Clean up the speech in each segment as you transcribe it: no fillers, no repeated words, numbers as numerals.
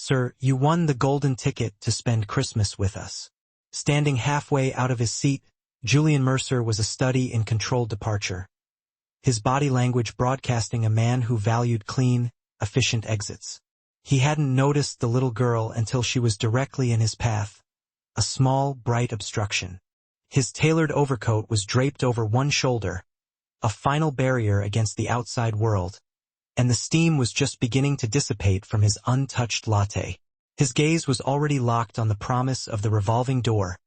"Sir, you won the golden ticket to spend Christmas with us." Standing halfway out of his seat, Julian Mercer was a study in controlled departure, his body language broadcasting a man who valued clean, efficient exits. He hadn't noticed the little girl until she was directly in his path, a small, bright obstruction. His tailored overcoat was draped over one shoulder, a final barrier against the outside world, and the steam was just beginning to dissipate from his untouched latte. His gaze was already locked on the promise of the revolving door,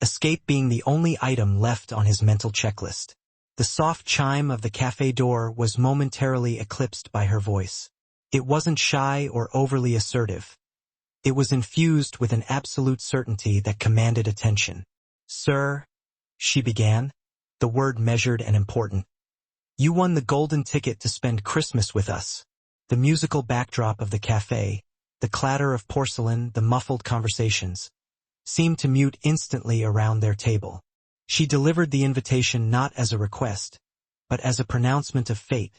escape being the only item left on his mental checklist. The soft chime of the cafe door was momentarily eclipsed by her voice. It wasn't shy or overly assertive. It was infused with an absolute certainty that commanded attention. "Sir," she began, the word measured and important. "You won the golden ticket to spend Christmas with us." The musical backdrop of the cafe, the clatter of porcelain, the muffled conversations, seemed to mute instantly around their table. She delivered the invitation not as a request, but as a pronouncement of fate,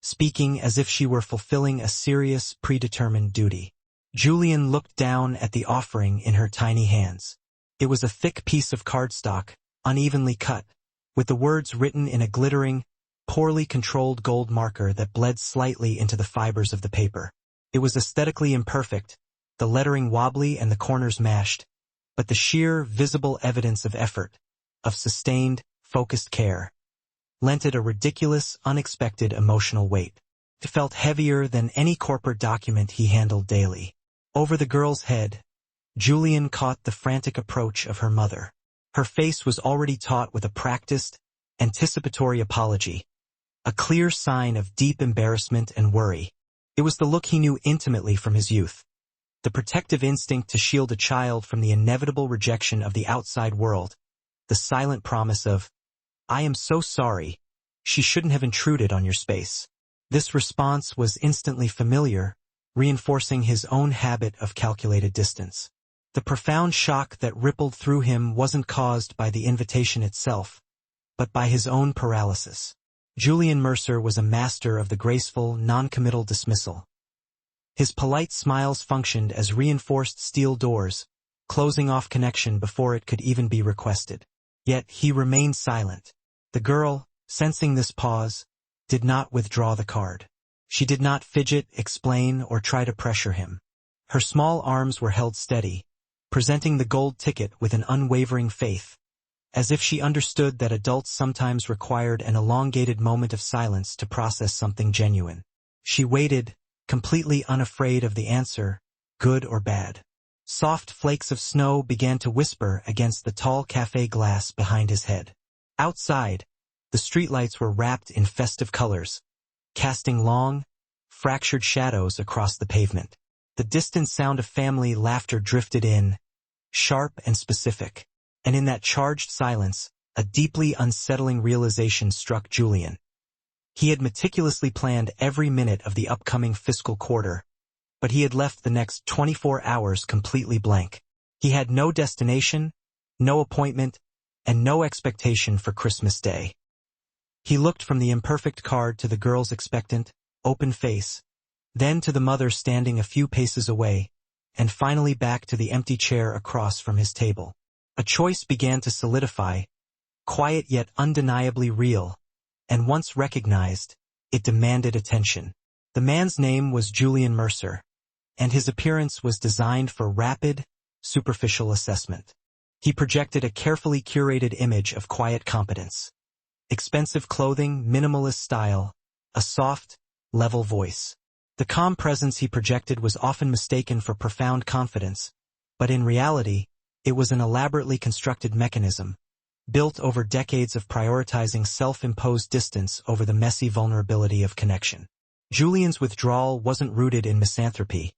speaking as if she were fulfilling a serious, predetermined duty. Julian looked down at the offering in her tiny hands. It was a thick piece of cardstock, unevenly cut, with the words written in a glittering, poorly controlled gold marker that bled slightly into the fibers of the paper. It was aesthetically imperfect, the lettering wobbly and the corners mashed, but the sheer, visible evidence of effort, of sustained, focused care, lent it a ridiculous, unexpected emotional weight. It felt heavier than any corporate document he handled daily. Over the girl's head, Julian caught the frantic approach of her mother. Her face was already taut with a practiced, anticipatory apology, a clear sign of deep embarrassment and worry. It was the look he knew intimately from his youth, the protective instinct to shield a child from the inevitable rejection of the outside world, the silent promise of, "I am so sorry, she shouldn't have intruded on your space." This response was instantly familiar, reinforcing his own habit of calculated distance. The profound shock that rippled through him wasn't caused by the invitation itself, but by his own paralysis. Julian Mercer was a master of the graceful, non-committal dismissal. His polite smiles functioned as reinforced steel doors, closing off connection before it could even be requested. Yet he remained silent. The girl, sensing this pause, did not withdraw the card. She did not fidget, explain, or try to pressure him. Her small arms were held steady, presenting the gold ticket with an unwavering faith, as if she understood that adults sometimes required an elongated moment of silence to process something genuine. She waited, completely unafraid of the answer, good or bad. Soft flakes of snow began to whisper against the tall cafe glass behind his head. Outside, the streetlights were wrapped in festive colors, casting long, fractured shadows across the pavement. The distant sound of family laughter drifted in, sharp and specific, and in that charged silence, a deeply unsettling realization struck Julian. He had meticulously planned every minute of the upcoming fiscal quarter, but he had left the next 24 hours completely blank. He had no destination, no appointment, and no expectation for Christmas Day. He looked from the imperfect card to the girl's expectant, open face, then to the mother standing a few paces away, and finally back to the empty chair across from his table. A choice began to solidify, quiet yet undeniably real, and once recognized, it demanded attention. The man's name was Julian Mercer, and his appearance was designed for rapid, superficial assessment. He projected a carefully curated image of quiet competence. Expensive clothing, minimalist style, a soft, level voice. The calm presence he projected was often mistaken for profound confidence, but in reality, it was an elaborately constructed mechanism, built over decades of prioritizing self-imposed distance over the messy vulnerability of connection. Julian's withdrawal wasn't rooted in misanthropy,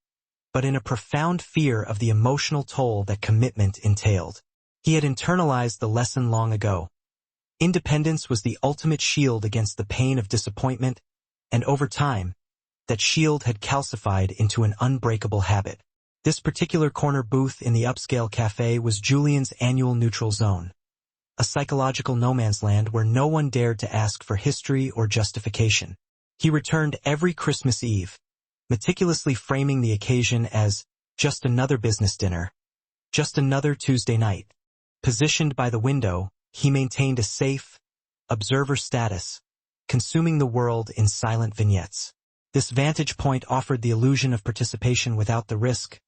but in a profound fear of the emotional toll that commitment entailed. He had internalized the lesson long ago. Independence was the ultimate shield against the pain of disappointment, and over time, that shield had calcified into an unbreakable habit. This particular corner booth in the upscale cafe was Julian's annual neutral zone, a psychological no-man's land where no one dared to ask for history or justification. He returned every Christmas Eve, meticulously framing the occasion as Just another business dinner. Just another Tuesday night. Positioned by the window, he maintained a safe, observer status, consuming the world in silent vignettes. This vantage point offered the illusion of participation without the risk,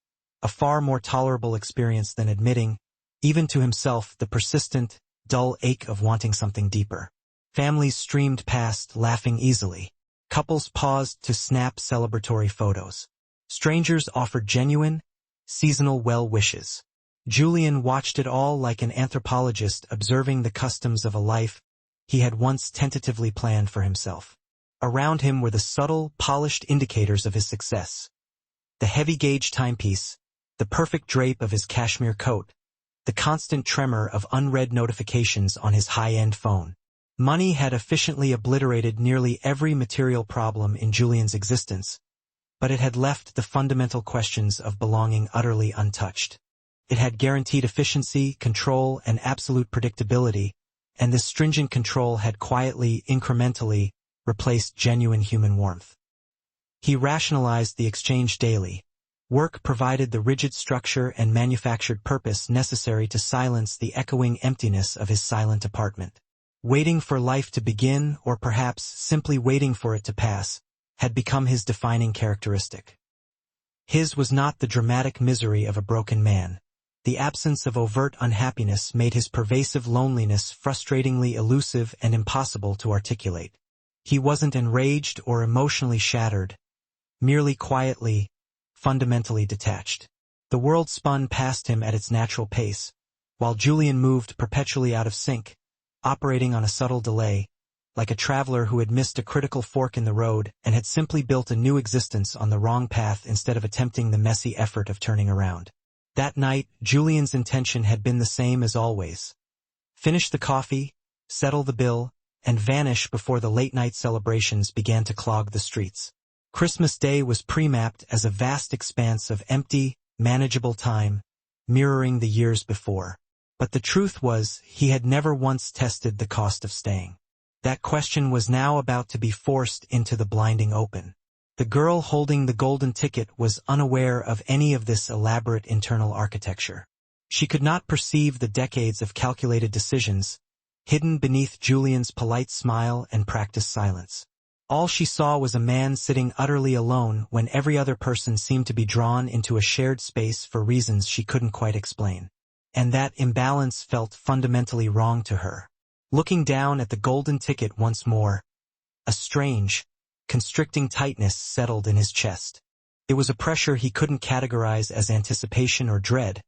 a far more tolerable experience than admitting, even to himself, the persistent, dull ache of wanting something deeper. Families streamed past, laughing easily. Couples paused to snap celebratory photos. Strangers offered genuine, seasonal well wishes. Julian watched it all like an anthropologist observing the customs of a life he had once tentatively planned for himself. Around him were the subtle, polished indicators of his success. The heavy-gauge timepiece, the perfect drape of his cashmere coat, the constant tremor of unread notifications on his high-end phone. Money had efficiently obliterated nearly every material problem in Julian's existence, but it had left the fundamental questions of belonging utterly untouched. It had guaranteed efficiency, control, and absolute predictability, and this stringent control had quietly, incrementally, replaced genuine human warmth. He rationalized the exchange daily. Work provided the rigid structure and manufactured purpose necessary to silence the echoing emptiness of his silent apartment. Waiting for life to begin, or perhaps simply waiting for it to pass, had become his defining characteristic. His was not the dramatic misery of a broken man. The absence of overt unhappiness made his pervasive loneliness frustratingly elusive and impossible to articulate. He wasn't enraged or emotionally shattered, merely quietly, fundamentally detached. The world spun past him at its natural pace, while Julian moved perpetually out of sync, operating on a subtle delay, like a traveler who had missed a critical fork in the road and had simply built a new existence on the wrong path instead of attempting the messy effort of turning around. That night, Julian's intention had been the same as always. Finish the coffee, settle the bill, and vanish before the late-night celebrations began to clog the streets. Christmas Day was pre-mapped as a vast expanse of empty, manageable time, mirroring the years before. But the truth was, he had never once tested the cost of staying. That question was now about to be forced into the blinding open. The girl holding the golden ticket was unaware of any of this elaborate internal architecture. She could not perceive the decades of calculated decisions, hidden beneath Julian's polite smile and practiced silence. All she saw was a man sitting utterly alone when every other person seemed to be drawn into a shared space for reasons she couldn't quite explain. And that imbalance felt fundamentally wrong to her. Looking down at the golden ticket once more, a strange, constricting tightness settled in his chest. It was a pressure he couldn't categorize as anticipation or dread,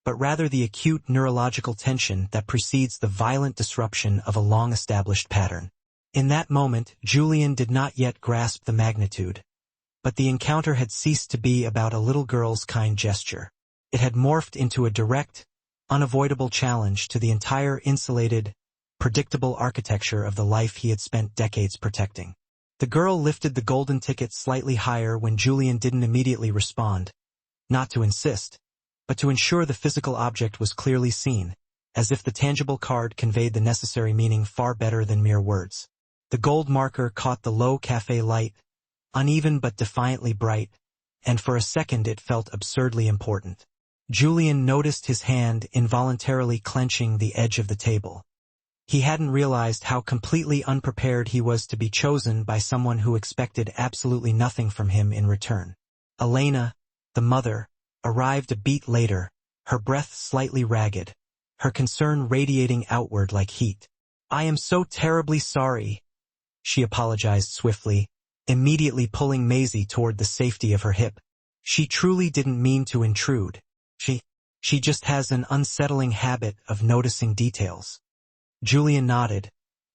but rather the acute neurological tension that precedes the violent disruption of a long-established pattern. In that moment, Julian did not yet grasp the magnitude, but the encounter had ceased to be about a little girl's kind gesture. It had morphed into a direct, unavoidable challenge to the entire insulated, predictable architecture of the life he had spent decades protecting. The girl lifted the golden ticket slightly higher when Julian didn't immediately respond, not to insist, but to ensure the physical object was clearly seen, as if the tangible card conveyed the necessary meaning far better than mere words. The gold marker caught the low cafe light, uneven but defiantly bright, and for a second it felt absurdly important. Julian noticed his hand involuntarily clenching the edge of the table. He hadn't realized how completely unprepared he was to be chosen by someone who expected absolutely nothing from him in return. Elena, the mother, arrived a beat later, her breath slightly ragged, her concern radiating outward like heat. "I am so terribly sorry," she apologized swiftly, immediately pulling Maisie toward the safety of her hip. She truly didn't mean to intrude. She just has an unsettling habit of noticing details. Julian nodded,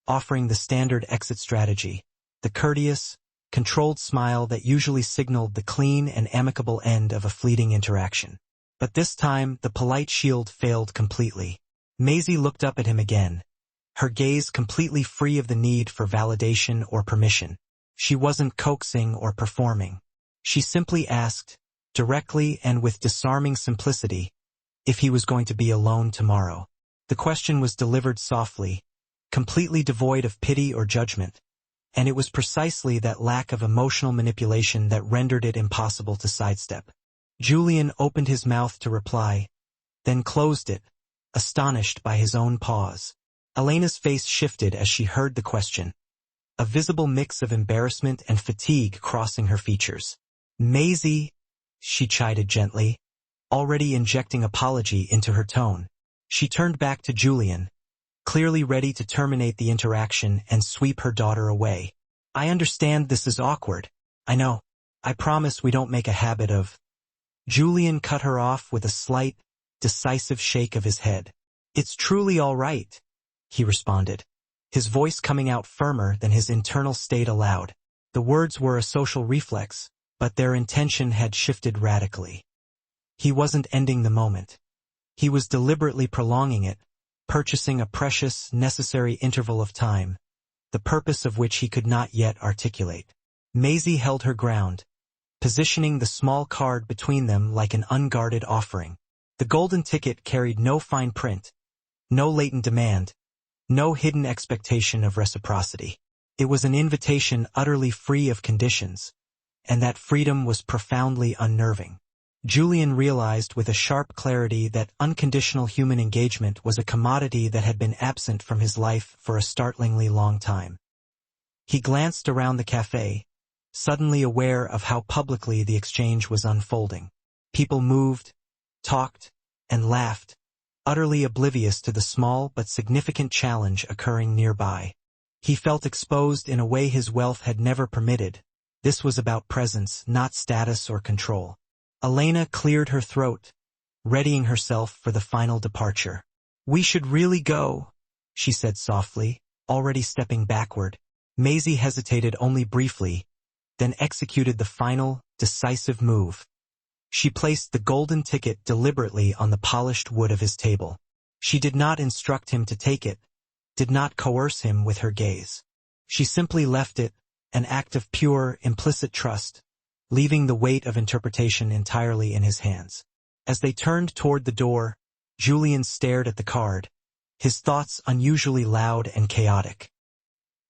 offering the standard exit strategy, the courteous, controlled smile that usually signaled the clean and amicable end of a fleeting interaction. But this time, the polite shield failed completely. Maisie looked up at him again, her gaze completely free of the need for validation or permission. She wasn't coaxing or performing. She simply asked, directly and with disarming simplicity, if he was going to be alone tomorrow. The question was delivered softly, completely devoid of pity or judgment, and it was precisely that lack of emotional manipulation that rendered it impossible to sidestep. Julian opened his mouth to reply, then closed it, astonished by his own pause. Elena's face shifted as she heard the question, a visible mix of embarrassment and fatigue crossing her features. Maisie, she chided gently, already injecting apology into her tone. She turned back to Julian, clearly ready to terminate the interaction and sweep her daughter away. I understand this is awkward. I know. I promise we don't make a habit of... Julian cut her off with a slight, decisive shake of his head. It's truly all right, he responded, his voice coming out firmer than his internal state allowed. The words were a social reflex, but their intention had shifted radically. He wasn't ending the moment. He was deliberately prolonging it, purchasing a precious, necessary interval of time, the purpose of which he could not yet articulate. Maisie held her ground, positioning the small card between them like an unguarded offering. The golden ticket carried no fine print, no latent demand, no hidden expectation of reciprocity. It was an invitation utterly free of conditions, and that freedom was profoundly unnerving. Julian realized with a sharp clarity that unconditional human engagement was a commodity that had been absent from his life for a startlingly long time. He glanced around the cafe, suddenly aware of how publicly the exchange was unfolding. People moved, talked, and laughed, utterly oblivious to the small but significant challenge occurring nearby. He felt exposed in a way his wealth had never permitted. This was about presence, not status or control. Elena cleared her throat, readying herself for the final departure. We should really go, she said softly, already stepping backward. Maisie hesitated only briefly, then executed the final, decisive move. She placed the golden ticket deliberately on the polished wood of his table. She did not instruct him to take it, did not coerce him with her gaze. She simply left it, an act of pure, implicit trust, leaving the weight of interpretation entirely in his hands. As they turned toward the door, Julian stared at the card, his thoughts unusually loud and chaotic.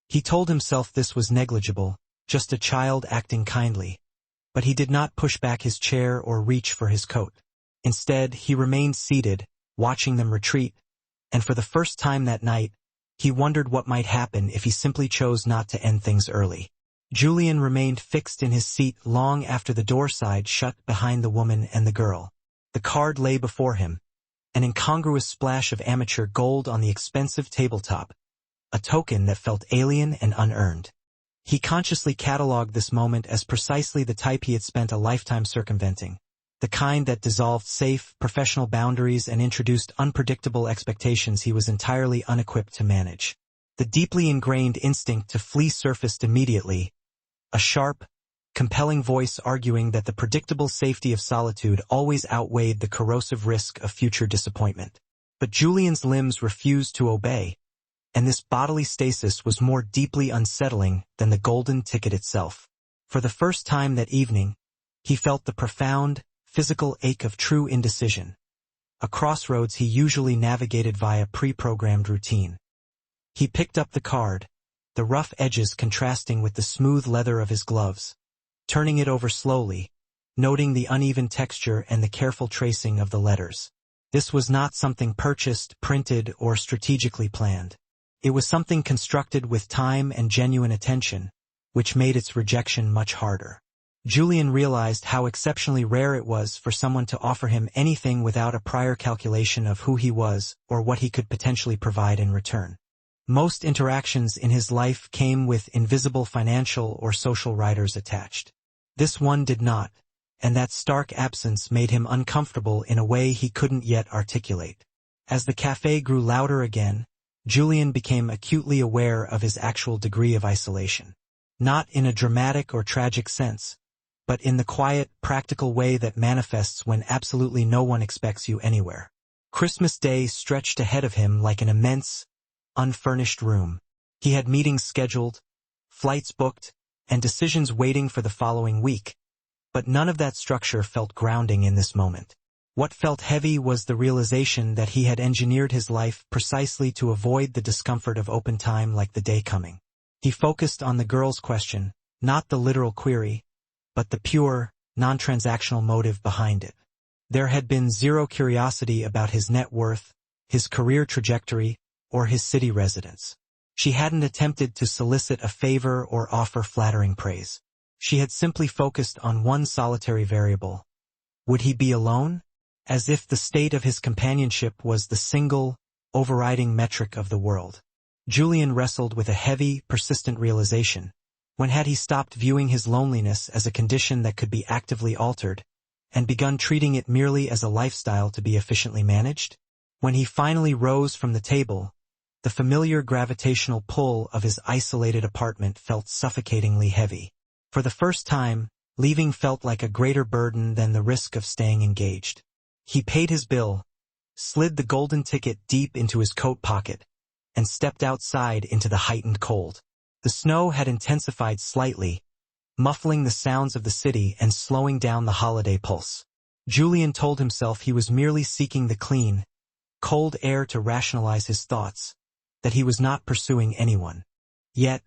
He told himself this was negligible, just a child acting kindly, but he did not push back his chair or reach for his coat. Instead, he remained seated, watching them retreat, and for the first time that night, he wondered what might happen if he simply chose not to end things early. Julian remained fixed in his seat long after the door side shut behind the woman and the girl. The card lay before him, an incongruous splash of amateur gold on the expensive tabletop, a token that felt alien and unearned. He consciously catalogued this moment as precisely the type he had spent a lifetime circumventing, the kind that dissolved safe, professional boundaries and introduced unpredictable expectations he was entirely unequipped to manage. The deeply ingrained instinct to flee surfaced immediately, a sharp, compelling voice arguing that the predictable safety of solitude always outweighed the corrosive risk of future disappointment. But Julian's limbs refused to obey, and this bodily stasis was more deeply unsettling than the golden ticket itself. For the first time that evening, he felt the profound, physical ache of true indecision, a crossroads he usually navigated via pre-programmed routine. He picked up the card, the rough edges contrasting with the smooth leather of his gloves, turning it over slowly, noting the uneven texture and the careful tracing of the letters. This was not something purchased, printed, or strategically planned. It was something constructed with time and genuine attention, which made its rejection much harder. Julian realized how exceptionally rare it was for someone to offer him anything without a prior calculation of who he was or what he could potentially provide in return. Most interactions in his life came with invisible financial or social riders attached. This one did not, and that stark absence made him uncomfortable in a way he couldn't yet articulate. As the cafe grew louder again, Julian became acutely aware of his actual degree of isolation. Not in a dramatic or tragic sense, but in the quiet, practical way that manifests when absolutely no one expects you anywhere. Christmas Day stretched ahead of him like an immense, unfurnished room. He had meetings scheduled, flights booked, and decisions waiting for the following week, but none of that structure felt grounding in this moment. What felt heavy was the realization that he had engineered his life precisely to avoid the discomfort of open time like the day coming. He focused on the girl's question, not the literal query, but the pure, non-transactional motive behind it. There had been zero curiosity about his net worth, his career trajectory, or his city residence. She hadn't attempted to solicit a favor or offer flattering praise. She had simply focused on one solitary variable. Would he be alone? As if the state of his companionship was the single, overriding metric of the world. Julian wrestled with a heavy, persistent realization. When had he stopped viewing his loneliness as a condition that could be actively altered, and begun treating it merely as a lifestyle to be efficiently managed? When he finally rose from the table, the familiar gravitational pull of his isolated apartment felt suffocatingly heavy. For the first time, leaving felt like a greater burden than the risk of staying engaged. He paid his bill, slid the golden ticket deep into his coat pocket, and stepped outside into the heightened cold. The snow had intensified slightly, muffling the sounds of the city and slowing down the holiday pulse. Julian told himself he was merely seeking the clean, cold air to rationalize his thoughts, that he was not pursuing anyone. Yet,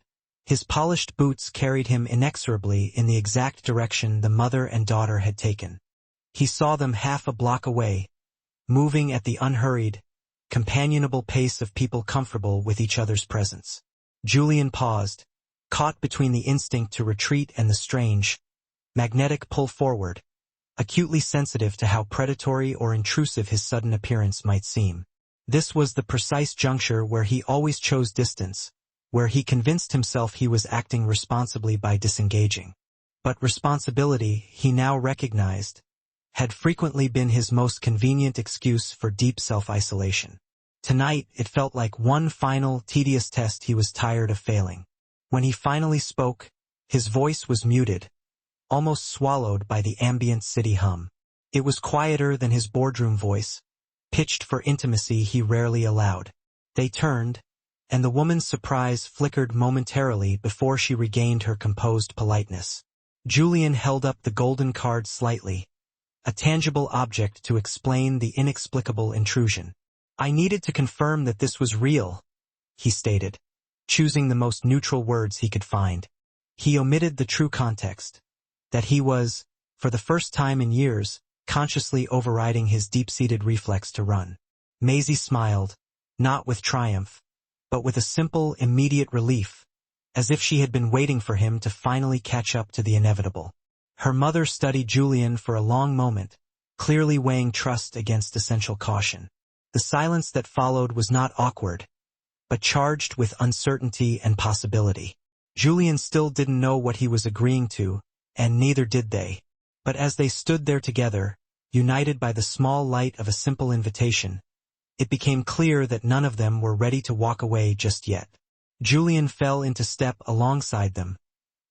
his polished boots carried him inexorably in the exact direction the mother and daughter had taken. He saw them half a block away, moving at the unhurried, companionable pace of people comfortable with each other's presence. Julian paused, caught between the instinct to retreat and the strange, magnetic pull forward, acutely sensitive to how predatory or intrusive his sudden appearance might seem. This was the precise juncture where he always chose distance, where he convinced himself he was acting responsibly by disengaging. But responsibility, he now recognized, had frequently been his most convenient excuse for deep self-isolation. Tonight, it felt like one final, tedious test he was tired of failing. When he finally spoke, his voice was muted, almost swallowed by the ambient city hum. It was quieter than his boardroom voice, pitched for intimacy he rarely allowed. They turned, and the woman's surprise flickered momentarily before she regained her composed politeness. Julian held up the golden card slightly, a tangible object to explain the inexplicable intrusion. "I needed to confirm that this was real," he stated, choosing the most neutral words he could find. He omitted the true context, that he was, for the first time in years, consciously overriding his deep-seated reflex to run. Maisie smiled, not with triumph, but with a simple, immediate relief, as if she had been waiting for him to finally catch up to the inevitable. Her mother studied Julian for a long moment, clearly weighing trust against essential caution. The silence that followed was not awkward, but charged with uncertainty and possibility. Julian still didn't know what he was agreeing to, and neither did they. But as they stood there together, united by the small light of a simple invitation, it became clear that none of them were ready to walk away just yet. Julian fell into step alongside them,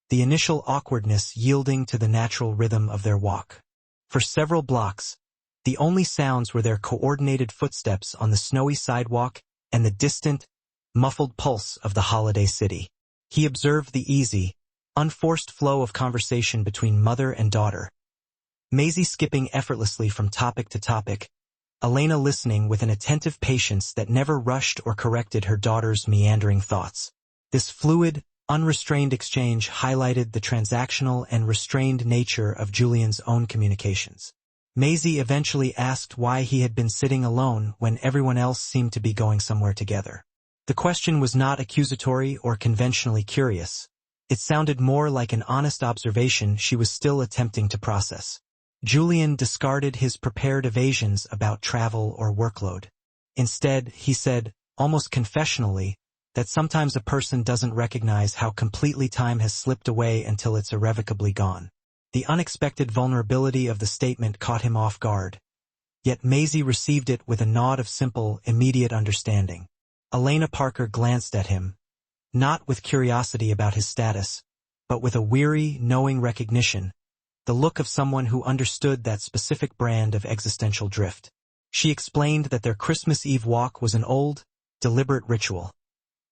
the initial awkwardness yielding to the natural rhythm of their walk. For several blocks, the only sounds were their coordinated footsteps on the snowy sidewalk and the distant, muffled pulse of the holiday city. He observed the easy, unforced flow of conversation between mother and daughter, Maisie skipping effortlessly from topic to topic, Elena listening with an attentive patience that never rushed or corrected her daughter's meandering thoughts. This fluid, unrestrained exchange highlighted the transactional and restrained nature of Julian's own communications. Maisie eventually asked why he had been sitting alone when everyone else seemed to be going somewhere together. The question was not accusatory or conventionally curious. It sounded more like an honest observation she was still attempting to process. Julian discarded his prepared evasions about travel or workload. Instead, he said, almost confessionally, that sometimes a person doesn't recognize how completely time has slipped away until it's irrevocably gone. The unexpected vulnerability of the statement caught him off guard. Yet Maisie received it with a nod of simple, immediate understanding. Elena Parker glanced at him, not with curiosity about his status, but with a weary, knowing recognition, the look of someone who understood that specific brand of existential drift. She explained that their Christmas Eve walk was an old, deliberate ritual,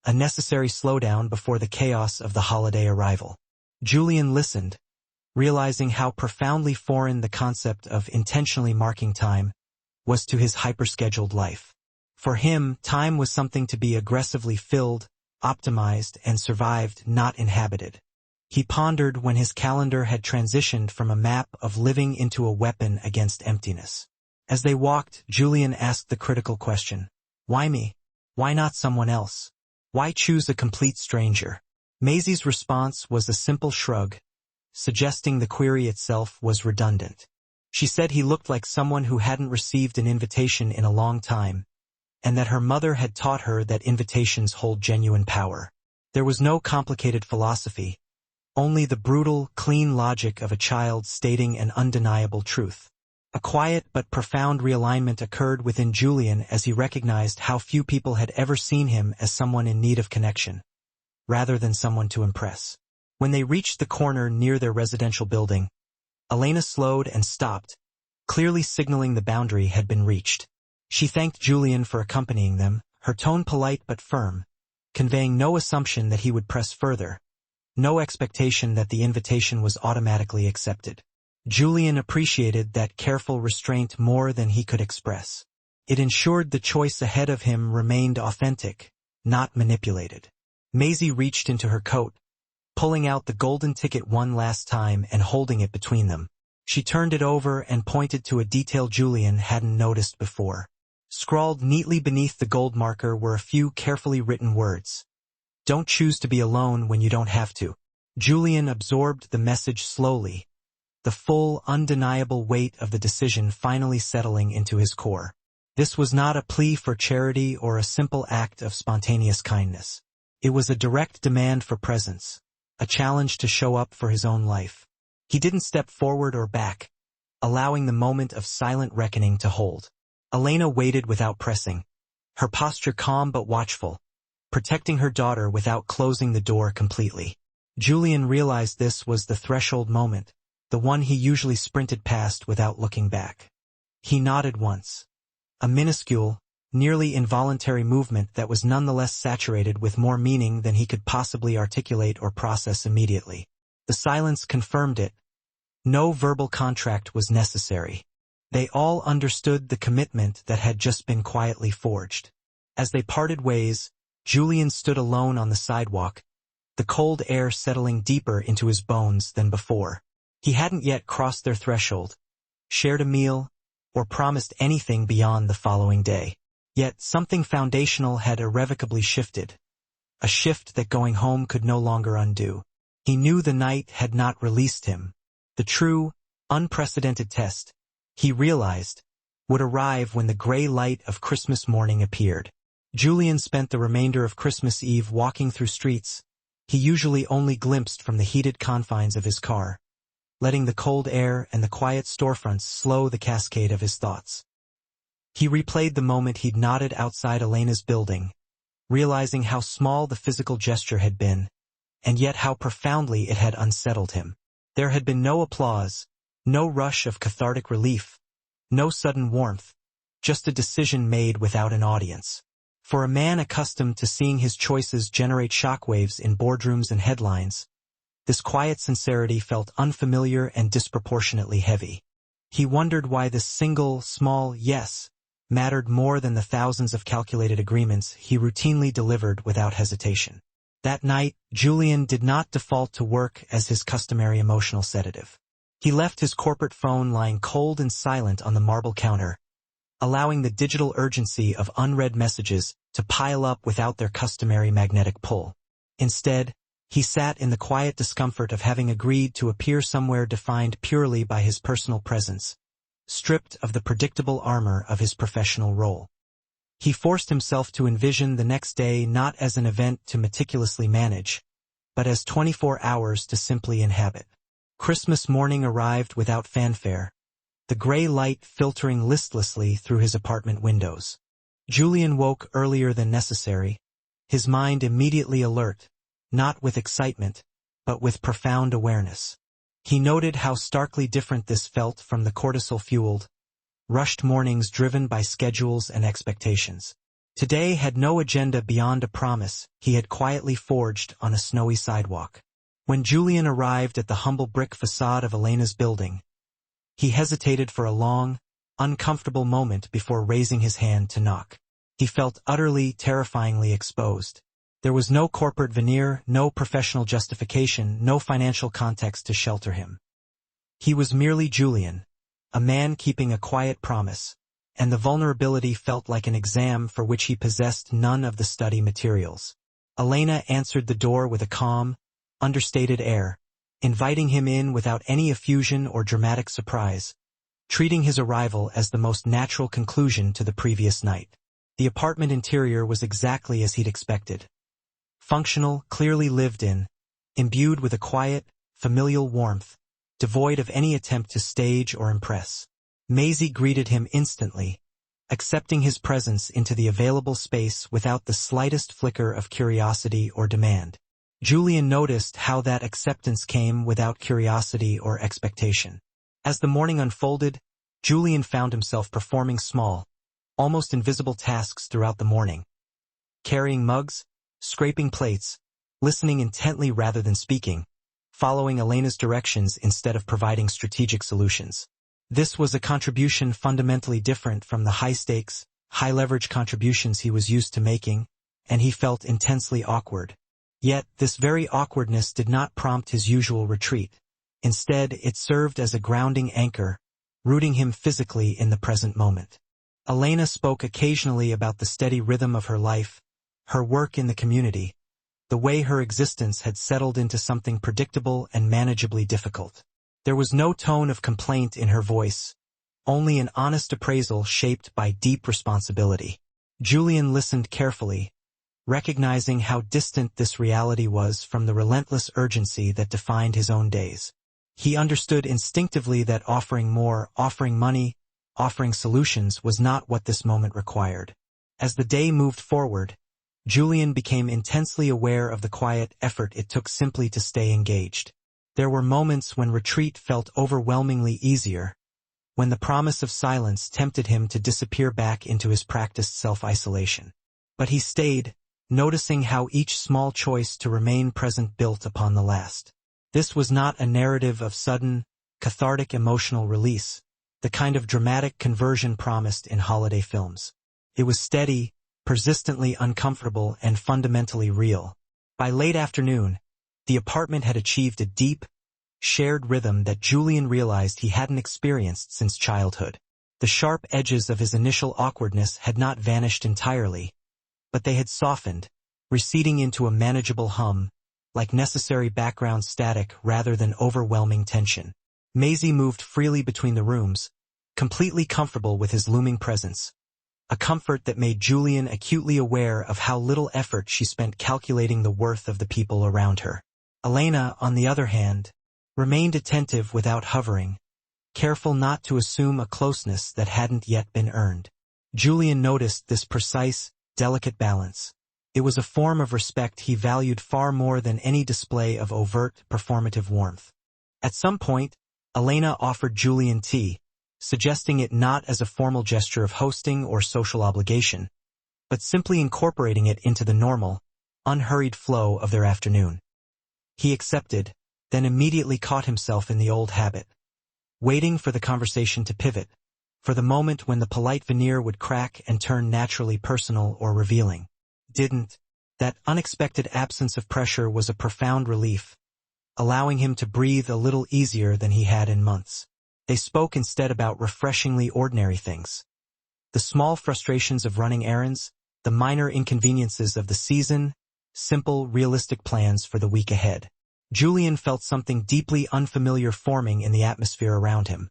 a necessary slowdown before the chaos of the holiday arrival. Julian listened, realizing how profoundly foreign the concept of intentionally marking time was to his hyper-scheduled life. For him, time was something to be aggressively filled, optimized, and survived, not inhabited. He pondered when his calendar had transitioned from a map of living into a weapon against emptiness. As they walked, Julian asked the critical question, "Why me? Why not someone else? Why choose a complete stranger?" Maisie's response was a simple shrug, suggesting the query itself was redundant. She said he looked like someone who hadn't received an invitation in a long time, and that her mother had taught her that invitations hold genuine power. There was no complicated philosophy, only the brutal, clean logic of a child stating an undeniable truth. A quiet but profound realignment occurred within Julian as he recognized how few people had ever seen him as someone in need of connection, rather than someone to impress. When they reached the corner near their residential building, Elena slowed and stopped, clearly signaling the boundary had been reached. She thanked Julian for accompanying them, her tone polite but firm, conveying no assumption that he would press further, no expectation that the invitation was automatically accepted. Julian appreciated that careful restraint more than he could express. It ensured the choice ahead of him remained authentic, not manipulated. Maisie reached into her coat, pulling out the golden ticket one last time and holding it between them. She turned it over and pointed to a detail Julian hadn't noticed before. Scrawled neatly beneath the gold marker were a few carefully written words. "Don't choose to be alone when you don't have to." Julian absorbed the message slowly, the full, undeniable weight of the decision finally settling into his core. This was not a plea for charity or a simple act of spontaneous kindness. It was a direct demand for presence, a challenge to show up for his own life. He didn't step forward or back, allowing the moment of silent reckoning to hold. Elena waited without pressing, her posture calm but watchful, protecting her daughter without closing the door completely. Julian realized this was the threshold moment, the one he usually sprinted past without looking back. He nodded once, a minuscule, nearly involuntary movement that was nonetheless saturated with more meaning than he could possibly articulate or process immediately. The silence confirmed it. No verbal contract was necessary. They all understood the commitment that had just been quietly forged. As they parted ways, Julian stood alone on the sidewalk, the cold air settling deeper into his bones than before. He hadn't yet crossed their threshold, shared a meal, or promised anything beyond the following day. Yet something foundational had irrevocably shifted, a shift that going home could no longer undo. He knew the night had not released him. The true, unprecedented test, he realized, would arrive when the gray light of Christmas morning appeared. Julian spent the remainder of Christmas Eve walking through streets he usually only glimpsed from the heated confines of his car, letting the cold air and the quiet storefronts slow the cascade of his thoughts. He replayed the moment he'd nodded outside Elena's building, realizing how small the physical gesture had been, and yet how profoundly it had unsettled him. There had been no applause, no rush of cathartic relief, no sudden warmth, just a decision made without an audience. For a man accustomed to seeing his choices generate shockwaves in boardrooms and headlines, this quiet sincerity felt unfamiliar and disproportionately heavy. He wondered why this single, small yes mattered more than the thousands of calculated agreements he routinely delivered without hesitation. That night, Julian did not default to work as his customary emotional sedative. He left his corporate phone lying cold and silent on the marble counter, allowing the digital urgency of unread messages to pile up without their customary magnetic pull. Instead, he sat in the quiet discomfort of having agreed to appear somewhere defined purely by his personal presence, stripped of the predictable armor of his professional role. He forced himself to envision the next day not as an event to meticulously manage, but as 24 hours to simply inhabit. Christmas morning arrived without fanfare, the gray light filtering listlessly through his apartment windows. Julian woke earlier than necessary, his mind immediately alert, not with excitement, but with profound awareness. He noted how starkly different this felt from the cortisol-fueled, rushed mornings driven by schedules and expectations. Today had no agenda beyond a promise he had quietly forged on a snowy sidewalk. When Julian arrived at the humble brick facade of Elena's building, he hesitated for a long, uncomfortable moment before raising his hand to knock. He felt utterly, terrifyingly exposed. There was no corporate veneer, no professional justification, no financial context to shelter him. He was merely Julian, a man keeping a quiet promise, and the vulnerability felt like an exam for which he possessed none of the study materials. Elena answered the door with a calm, understated air, inviting him in without any effusion or dramatic surprise, treating his arrival as the most natural conclusion to the previous night. The apartment interior was exactly as he'd expected. Functional, clearly lived in, imbued with a quiet, familial warmth, devoid of any attempt to stage or impress. Maisie greeted him instantly, accepting his presence into the available space without the slightest flicker of curiosity or demand. Julian noticed how that acceptance came without curiosity or expectation. As the morning unfolded, Julian found himself performing small, almost invisible tasks throughout the morning. Carrying mugs, scraping plates, listening intently rather than speaking, following Elena's directions instead of providing strategic solutions. This was a contribution fundamentally different from the high-stakes, high-leverage contributions he was used to making, and he felt intensely awkward. Yet, this very awkwardness did not prompt his usual retreat. Instead, it served as a grounding anchor, rooting him physically in the present moment. Elena spoke occasionally about the steady rhythm of her life, her work in the community, the way her existence had settled into something predictable and manageably difficult. There was no tone of complaint in her voice, only an honest appraisal shaped by deep responsibility. Julian listened carefully, recognizing how distant this reality was from the relentless urgency that defined his own days. He understood instinctively that offering more, offering money, offering solutions was not what this moment required. As the day moved forward, Julian became intensely aware of the quiet effort it took simply to stay engaged. There were moments when retreat felt overwhelmingly easier, when the promise of silence tempted him to disappear back into his practiced self-isolation. But he stayed, noticing how each small choice to remain present built upon the last. This was not a narrative of sudden, cathartic emotional release, the kind of dramatic conversion promised in holiday films. It was steady, persistently uncomfortable, and fundamentally real. By late afternoon, the apartment had achieved a deep, shared rhythm that Julian realized he hadn't experienced since childhood. The sharp edges of his initial awkwardness had not vanished entirely, but they had softened, receding into a manageable hum, like necessary background static rather than overwhelming tension. Maisie moved freely between the rooms, completely comfortable with his looming presence, a comfort that made Julian acutely aware of how little effort she spent calculating the worth of the people around her. Elena, on the other hand, remained attentive without hovering, careful not to assume a closeness that hadn't yet been earned. Julian noticed this precise, delicate balance. It was a form of respect he valued far more than any display of overt, performative warmth. At some point, Elena offered Julian tea, suggesting it not as a formal gesture of hosting or social obligation, but simply incorporating it into the normal, unhurried flow of their afternoon. He accepted, then immediately caught himself in the old habit, waiting for the conversation to pivot, for the moment when the polite veneer would crack and turn naturally personal or revealing. That unexpected absence of pressure was a profound relief, allowing him to breathe a little easier than he had in months. They spoke instead about refreshingly ordinary things. The small frustrations of running errands, the minor inconveniences of the season, simple, realistic plans for the week ahead. Julian felt something deeply unfamiliar forming in the atmosphere around him.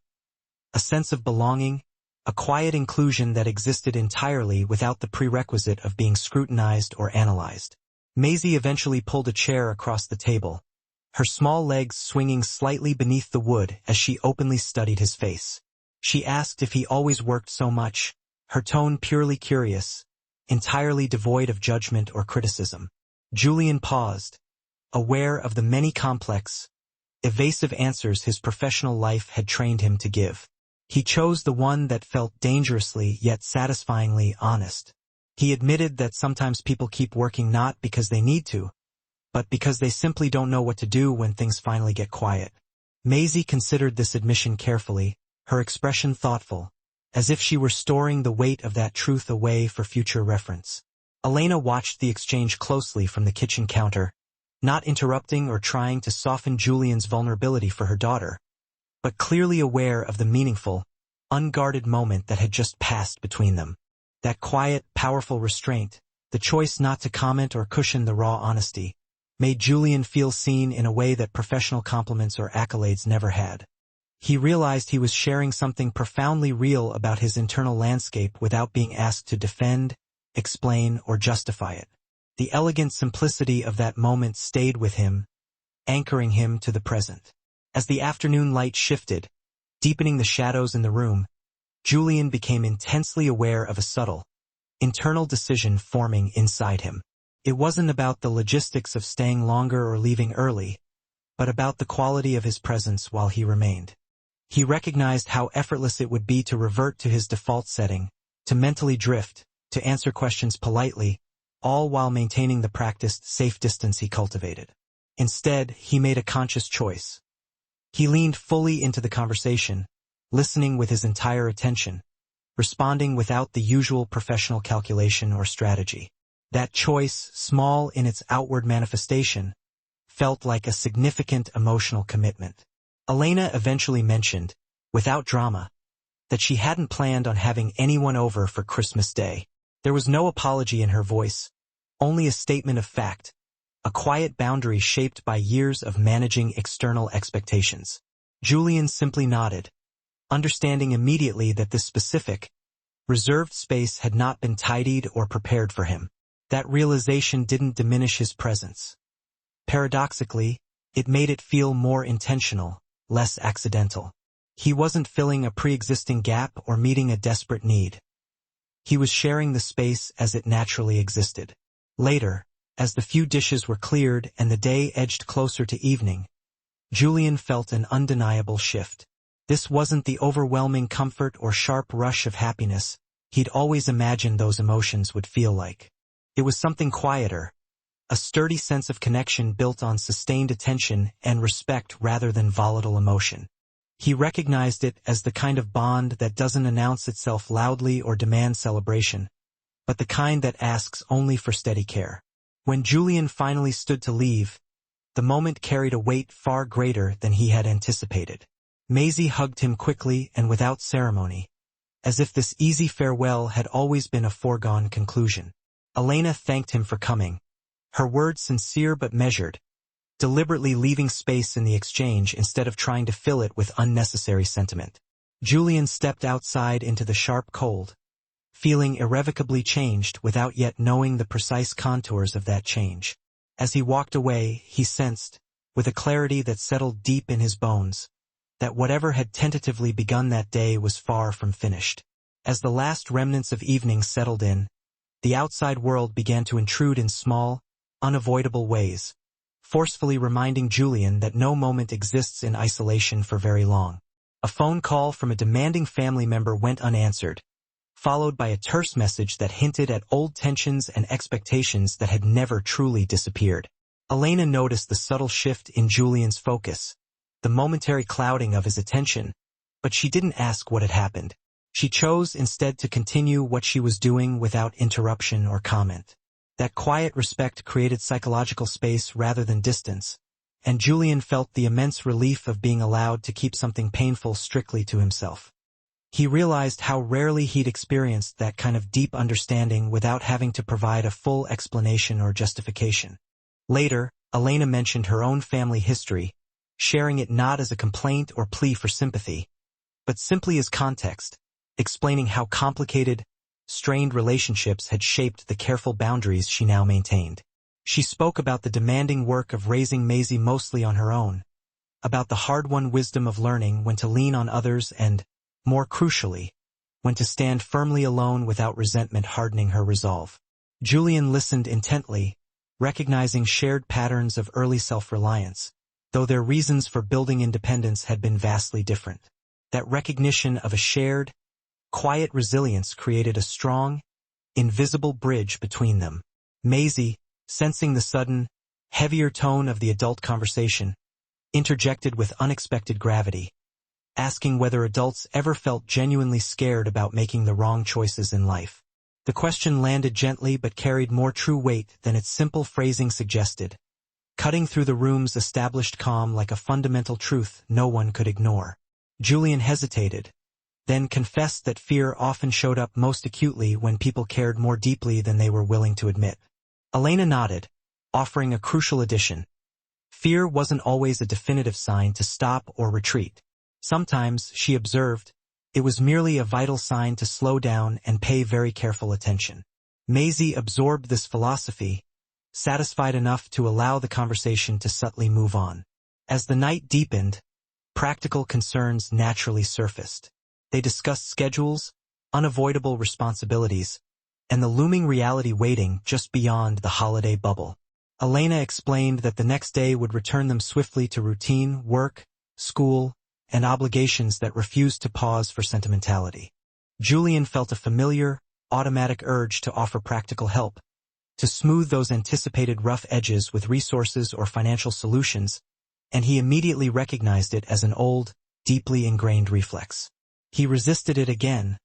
A sense of belonging, a quiet inclusion that existed entirely without the prerequisite of being scrutinized or analyzed. Maisie eventually pulled a chair across the table, her small legs swinging slightly beneath the wood as she openly studied his face. She asked if he always worked so much, her tone purely curious, entirely devoid of judgment or criticism. Julian paused, aware of the many complex, evasive answers his professional life had trained him to give. He chose the one that felt dangerously yet satisfyingly honest. He admitted that sometimes people keep working not because they need to, but because they simply don't know what to do when things finally get quiet. Maisie considered this admission carefully, her expression thoughtful, as if she were storing the weight of that truth away for future reference. Elena watched the exchange closely from the kitchen counter, not interrupting or trying to soften Julian's vulnerability for her daughter, but clearly aware of the meaningful, unguarded moment that had just passed between them. That quiet, powerful restraint, the choice not to comment or cushion the raw honesty, made Julian feel seen in a way that professional compliments or accolades never had. He realized he was sharing something profoundly real about his internal landscape without being asked to defend, explain, or justify it. The elegant simplicity of that moment stayed with him, anchoring him to the present. As the afternoon light shifted, deepening the shadows in the room, Julian became intensely aware of a subtle, internal decision forming inside him. It wasn't about the logistics of staying longer or leaving early, but about the quality of his presence while he remained. He recognized how effortless it would be to revert to his default setting, to mentally drift, to answer questions politely, all while maintaining the practiced safe distance he cultivated. Instead, he made a conscious choice. He leaned fully into the conversation, listening with his entire attention, responding without the usual professional calculation or strategy. That choice, small in its outward manifestation, felt like a significant emotional commitment. Elena eventually mentioned, without drama, that she hadn't planned on having anyone over for Christmas Day. There was no apology in her voice, only a statement of fact, a quiet boundary shaped by years of managing external expectations. Julian simply nodded, understanding immediately that this specific, reserved space had not been tidied or prepared for him. That realization didn't diminish his presence. Paradoxically, it made it feel more intentional, less accidental. He wasn't filling a pre-existing gap or meeting a desperate need. He was sharing the space as it naturally existed. Later, as the few dishes were cleared and the day edged closer to evening, Julian felt an undeniable shift. This wasn't the overwhelming comfort or sharp rush of happiness he'd always imagined those emotions would feel like. It was something quieter, a sturdy sense of connection built on sustained attention and respect rather than volatile emotion. He recognized it as the kind of bond that doesn't announce itself loudly or demand celebration, but the kind that asks only for steady care. When Julian finally stood to leave, the moment carried a weight far greater than he had anticipated. Maisie hugged him quickly and without ceremony, as if this easy farewell had always been a foregone conclusion. Elena thanked him for coming, her words sincere but measured, deliberately leaving space in the exchange instead of trying to fill it with unnecessary sentiment. Julian stepped outside into the sharp cold, feeling irrevocably changed without yet knowing the precise contours of that change. As he walked away, he sensed, with a clarity that settled deep in his bones, that whatever had tentatively begun that day was far from finished. As the last remnants of evening settled in, the outside world began to intrude in small, unavoidable ways, forcefully reminding Julian that no moment exists in isolation for very long. A phone call from a demanding family member went unanswered, followed by a terse message that hinted at old tensions and expectations that had never truly disappeared. Elena noticed the subtle shift in Julian's focus, the momentary clouding of his attention, but she didn't ask what had happened. She chose instead to continue what she was doing without interruption or comment. That quiet respect created psychological space rather than distance, and Julian felt the immense relief of being allowed to keep something painful strictly to himself. He realized how rarely he'd experienced that kind of deep understanding without having to provide a full explanation or justification. Later, Elena mentioned her own family history, sharing it not as a complaint or plea for sympathy, but simply as context, explaining how complicated, strained relationships had shaped the careful boundaries she now maintained. She spoke about the demanding work of raising Maisie mostly on her own, about the hard-won wisdom of learning when to lean on others and, more crucially, when to stand firmly alone without resentment hardening her resolve. Julian listened intently, recognizing shared patterns of early self-reliance, though their reasons for building independence had been vastly different. That recognition of a shared, quiet resilience created a strong, invisible bridge between them. Maisie, sensing the sudden, heavier tone of the adult conversation, interjected with unexpected gravity, asking whether adults ever felt genuinely scared about making the wrong choices in life. The question landed gently but carried more true weight than its simple phrasing suggested, cutting through the room's established calm like a fundamental truth no one could ignore. Julian hesitated, then confessed that fear often showed up most acutely when people cared more deeply than they were willing to admit. Elena nodded, offering a crucial addition. Fear wasn't always a definitive sign to stop or retreat. Sometimes, she observed, it was merely a vital sign to slow down and pay very careful attention. Maisie absorbed this philosophy, satisfied enough to allow the conversation to subtly move on. As the night deepened, practical concerns naturally surfaced. They discussed schedules, unavoidable responsibilities, and the looming reality waiting just beyond the holiday bubble. Elena explained that the next day would return them swiftly to routine, work, school, and obligations that refused to pause for sentimentality. Julian felt a familiar, automatic urge to offer practical help, to smooth those anticipated rough edges with resources or financial solutions, and he immediately recognized it as an old, deeply ingrained reflex. He resisted it again,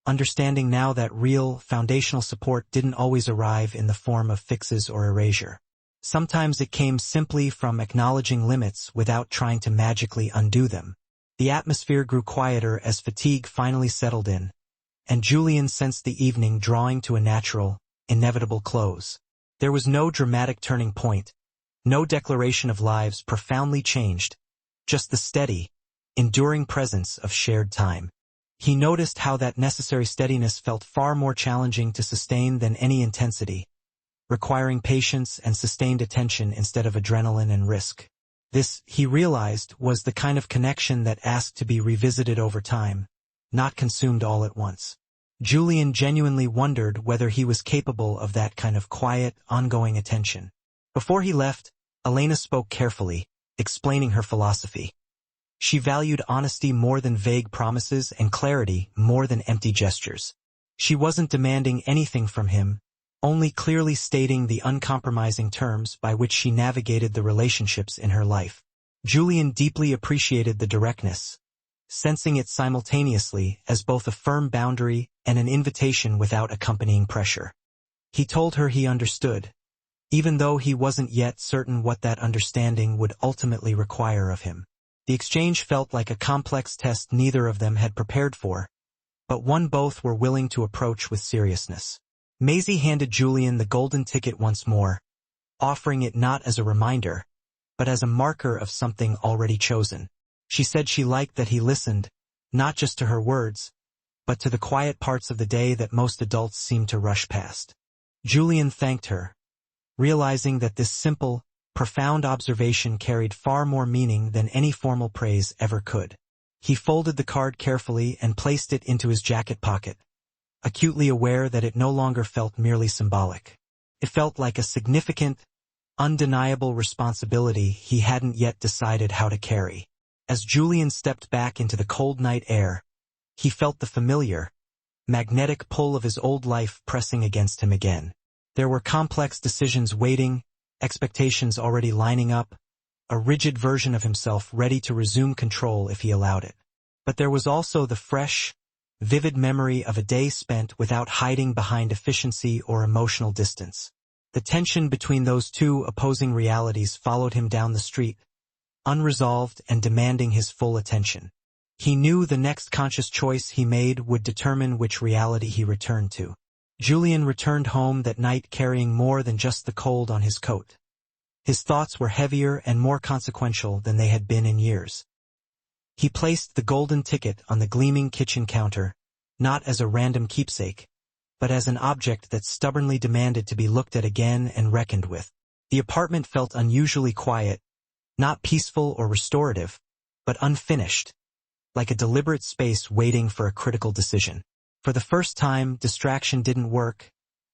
understanding now that real, foundational support didn't always arrive in the form of fixes or erasure. Sometimes it came simply from acknowledging limits without trying to magically undo them. The atmosphere grew quieter as fatigue finally settled in, and Julian sensed the evening drawing to a natural, inevitable close. There was no dramatic turning point, no declaration of lives profoundly changed, just the steady, enduring presence of shared time. He noticed how that necessary steadiness felt far more challenging to sustain than any intensity, requiring patience and sustained attention instead of adrenaline and risk. This, he realized, was the kind of connection that asked to be revisited over time, not consumed all at once. Julian genuinely wondered whether he was capable of that kind of quiet, ongoing attention. Before he left, Elena spoke carefully, explaining her philosophy. She valued honesty more than vague promises and clarity more than empty gestures. She wasn't demanding anything from him, only clearly stating the uncompromising terms by which she navigated the relationships in her life. Julian deeply appreciated the directness, sensing it simultaneously as both a firm boundary and an invitation without accompanying pressure. He told her he understood, even though he wasn't yet certain what that understanding would ultimately require of him. The exchange felt like a complex test neither of them had prepared for, but one both were willing to approach with seriousness. Maisie handed Julian the golden ticket once more, offering it not as a reminder, but as a marker of something already chosen. She said she liked that he listened, not just to her words, but to the quiet parts of the day that most adults seem to rush past. Julian thanked her, realizing that this simple, profound observation carried far more meaning than any formal praise ever could. He folded the card carefully and placed it into his jacket pocket, acutely aware that it no longer felt merely symbolic. It felt like a significant, undeniable responsibility he hadn't yet decided how to carry. As Julian stepped back into the cold night air, he felt the familiar, magnetic pull of his old life pressing against him again. There were complex decisions waiting, expectations already lining up, a rigid version of himself ready to resume control if he allowed it. But there was also the fresh, vivid memory of a day spent without hiding behind efficiency or emotional distance. The tension between those two opposing realities followed him down the street, unresolved and demanding his full attention. He knew the next conscious choice he made would determine which reality he returned to. Julian returned home that night carrying more than just the cold on his coat. His thoughts were heavier and more consequential than they had been in years. He placed the golden ticket on the gleaming kitchen counter, not as a random keepsake, but as an object that stubbornly demanded to be looked at again and reckoned with. The apartment felt unusually quiet, not peaceful or restorative, but unfinished, like a deliberate space waiting for a critical decision. For the first time, distraction didn't work,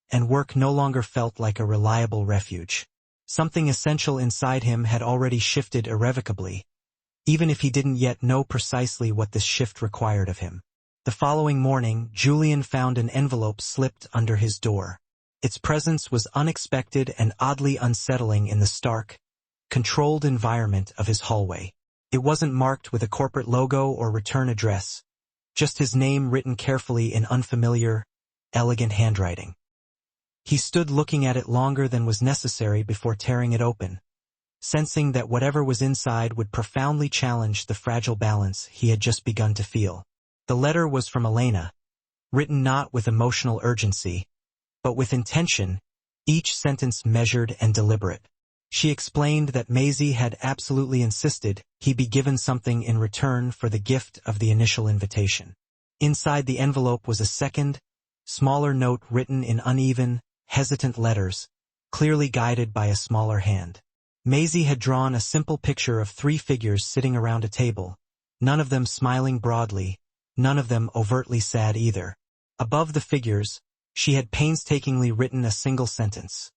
and work no longer felt like a reliable refuge. Something essential inside him had already shifted irrevocably, even if he didn't yet know precisely what this shift required of him. The following morning, Julian found an envelope slipped under his door. Its presence was unexpected and oddly unsettling in the stark, controlled environment of his hallway. It wasn't marked with a corporate logo or return address, just his name written carefully in unfamiliar, elegant handwriting. He stood looking at it longer than was necessary before tearing it open, sensing that whatever was inside would profoundly challenge the fragile balance he had just begun to feel. The letter was from Elena, written not with emotional urgency, but with intention, each sentence measured and deliberate. She explained that Maisie had absolutely insisted he be given something in return for the gift of the initial invitation. Inside the envelope was a second, smaller note written in uneven, hesitant letters, clearly guided by a smaller hand. Maisie had drawn a simple picture of 3 figures sitting around a table, none of them smiling broadly, none of them overtly sad either. Above the figures, she had painstakingly written a single sentence.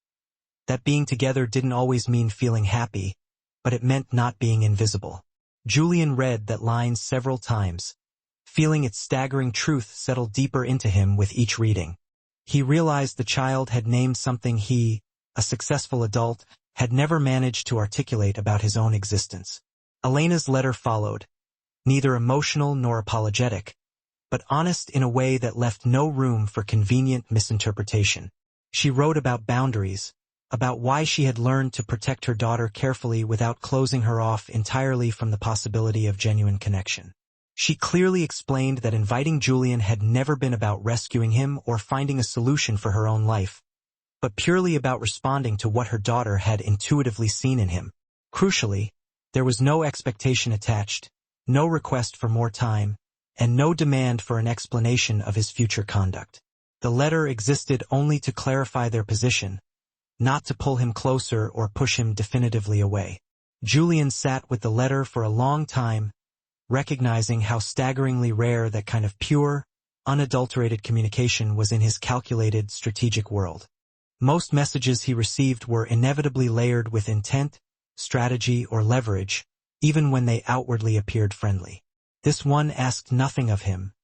That being together didn't always mean feeling happy, but it meant not being invisible. Julian read that line several times, feeling its staggering truth settle deeper into him with each reading. He realized the child had named something he, a successful adult, had never managed to articulate about his own existence. Elena's letter followed, neither emotional nor apologetic, but honest in a way that left no room for convenient misinterpretation. She wrote about boundaries, about why she had learned to protect her daughter carefully without closing her off entirely from the possibility of genuine connection. She clearly explained that inviting Julian had never been about rescuing him or finding a solution for her own life, but purely about responding to what her daughter had intuitively seen in him. Crucially, there was no expectation attached, no request for more time, and no demand for an explanation of his future conduct. The letter existed only to clarify their position, not to pull him closer or push him definitively away. Julian sat with the letter for a long time, recognizing how staggeringly rare that kind of pure, unadulterated communication was in his calculated, strategic world. Most messages he received were inevitably layered with intent, strategy, or leverage, even when they outwardly appeared friendly. This one asked nothing of him,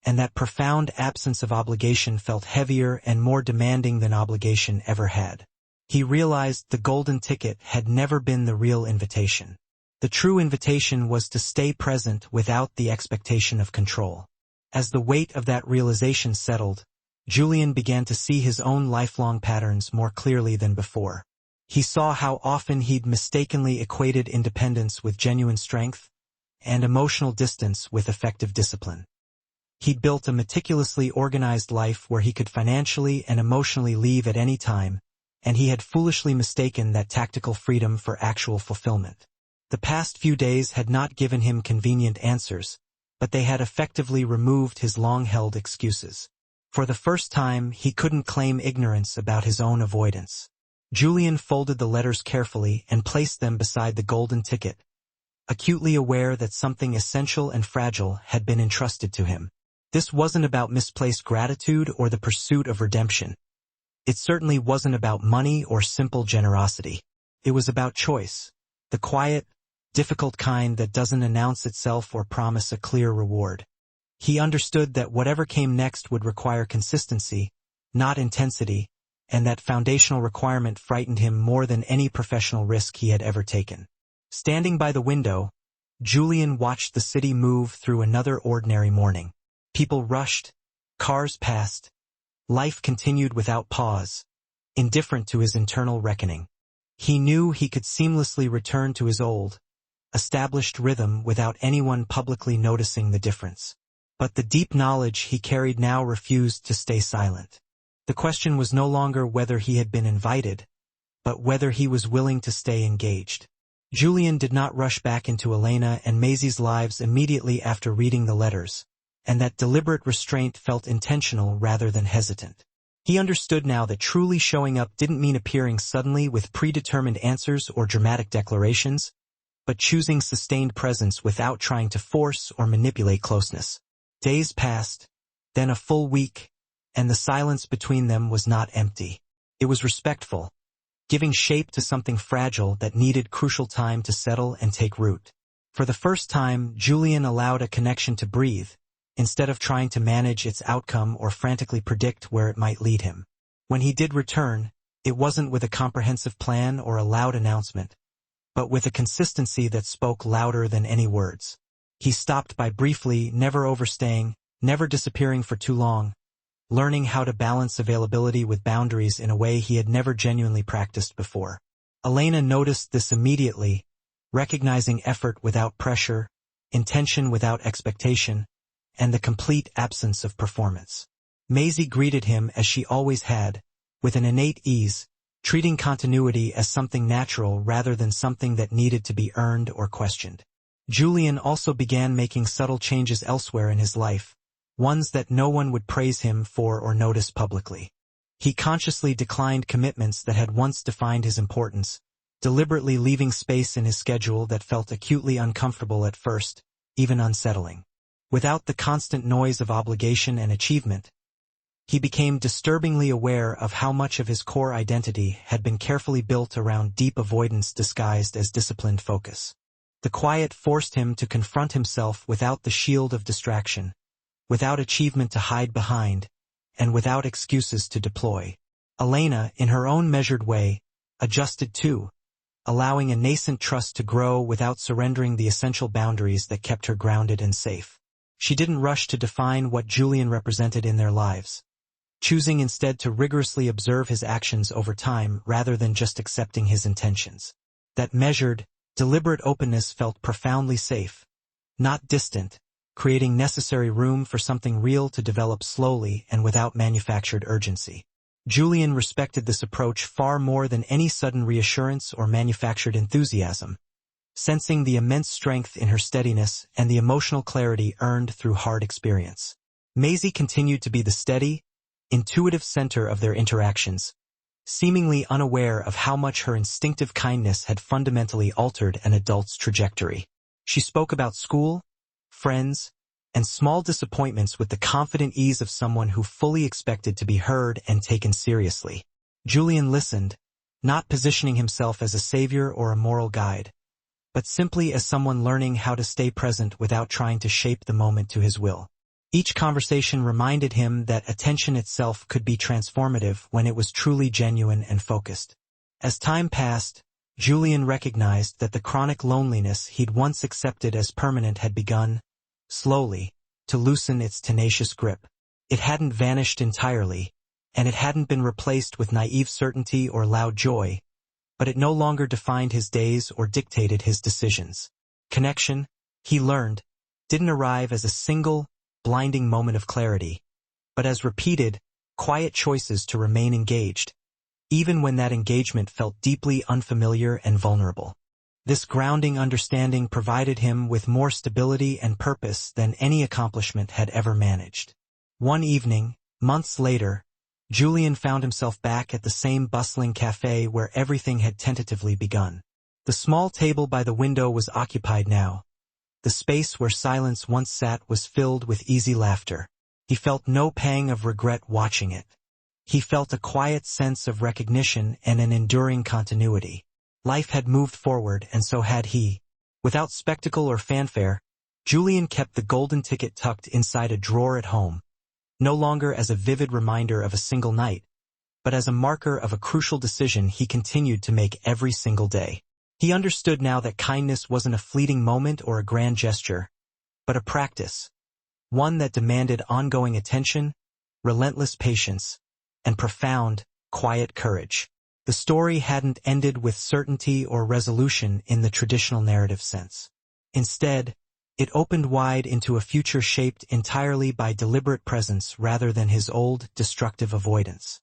and that profound absence of obligation felt heavier and more demanding than obligation ever had. He realized the golden ticket had never been the real invitation. The true invitation was to stay present without the expectation of control. As the weight of that realization settled, Julian began to see his own lifelong patterns more clearly than before. He saw how often he'd mistakenly equated independence with genuine strength, and emotional distance with effective discipline. He'd built a meticulously organized life where he could financially and emotionally leave at any time, and he had foolishly mistaken that tactical freedom for actual fulfillment. The past few days had not given him convenient answers, but they had effectively removed his long-held excuses. For the first time, he couldn't claim ignorance about his own avoidance. Julian folded the letters carefully and placed them beside the golden ticket, acutely aware that something essential and fragile had been entrusted to him. This wasn't about misplaced gratitude or the pursuit of redemption. It certainly wasn't about money or simple generosity. It was about choice, the quiet, difficult kind that doesn't announce itself or promise a clear reward. He understood that whatever came next would require consistency, not intensity, and that foundational requirement frightened him more than any professional risk he had ever taken. Standing by the window, Julian watched the city move through another ordinary morning. People rushed, cars passed, life continued without pause, indifferent to his internal reckoning. He knew he could seamlessly return to his old, established rhythm without anyone publicly noticing the difference. But the deep knowledge he carried now refused to stay silent. The question was no longer whether he had been invited, but whether he was willing to stay engaged. Julian did not rush back into Elena and Maisie's lives immediately after reading the letters, and that deliberate restraint felt intentional rather than hesitant. He understood now that truly showing up didn't mean appearing suddenly with predetermined answers or dramatic declarations, but choosing sustained presence without trying to force or manipulate closeness. Days passed, then a full week, and the silence between them was not empty. It was respectful, giving shape to something fragile that needed crucial time to settle and take root. For the first time, Julian allowed a connection to breathe, instead of trying to manage its outcome or frantically predict where it might lead him. When he did return, it wasn't with a comprehensive plan or a loud announcement, but with a consistency that spoke louder than any words. He stopped by briefly, never overstaying, never disappearing for too long, learning how to balance availability with boundaries in a way he had never genuinely practiced before. Elena noticed this immediately, recognizing effort without pressure, intention without expectation, and the complete absence of performance. Maisie greeted him as she always had, with an innate ease, treating continuity as something natural rather than something that needed to be earned or questioned. Julian also began making subtle changes elsewhere in his life, ones that no one would praise him for or notice publicly. He consciously declined commitments that had once defined his importance, deliberately leaving space in his schedule that felt acutely uncomfortable at first, even unsettling. Without the constant noise of obligation and achievement, he became disturbingly aware of how much of his core identity had been carefully built around deep avoidance disguised as disciplined focus. The quiet forced him to confront himself without the shield of distraction, without achievement to hide behind, and without excuses to deploy. Elena, in her own measured way, adjusted too, allowing a nascent trust to grow without surrendering the essential boundaries that kept her grounded and safe. She didn't rush to define what Julian represented in their lives, choosing instead to rigorously observe his actions over time rather than just accepting his intentions. That measured, deliberate openness felt profoundly safe, not distant, creating necessary room for something real to develop slowly and without manufactured urgency. Julian respected this approach far more than any sudden reassurance or manufactured enthusiasm, sensing the immense strength in her steadiness and the emotional clarity earned through hard experience. Maisie continued to be the steady, intuitive center of their interactions, seemingly unaware of how much her instinctive kindness had fundamentally altered an adult's trajectory. She spoke about school, friends, and small disappointments with the confident ease of someone who fully expected to be heard and taken seriously. Julian listened, not positioning himself as a savior or a moral guide, but simply as someone learning how to stay present without trying to shape the moment to his will. Each conversation reminded him that attention itself could be transformative when it was truly genuine and focused. As time passed, Julian recognized that the chronic loneliness he'd once accepted as permanent had begun, slowly, to loosen its tenacious grip. It hadn't vanished entirely, and it hadn't been replaced with naive certainty or loud joy, but it no longer defined his days or dictated his decisions. Connection, he learned, didn't arrive as a single, blinding moment of clarity, but as repeated, quiet choices to remain engaged, even when that engagement felt deeply unfamiliar and vulnerable. This grounding understanding provided him with more stability and purpose than any accomplishment had ever managed. One evening, months later, Julian found himself back at the same bustling cafe where everything had tentatively begun. The small table by the window was occupied now. The space where silence once sat was filled with easy laughter. He felt no pang of regret watching it. He felt a quiet sense of recognition and an enduring continuity. Life had moved forward, and so had he. Without spectacle or fanfare, Julian kept the golden ticket tucked inside a drawer at home, no longer as a vivid reminder of a single night, but as a marker of a crucial decision he continued to make every single day. He understood now that kindness wasn't a fleeting moment or a grand gesture, but a practice, one that demanded ongoing attention, relentless patience, and profound, quiet courage. The story hadn't ended with certainty or resolution in the traditional narrative sense. Instead, it opened wide into a future shaped entirely by deliberate presence rather than his old, destructive avoidance.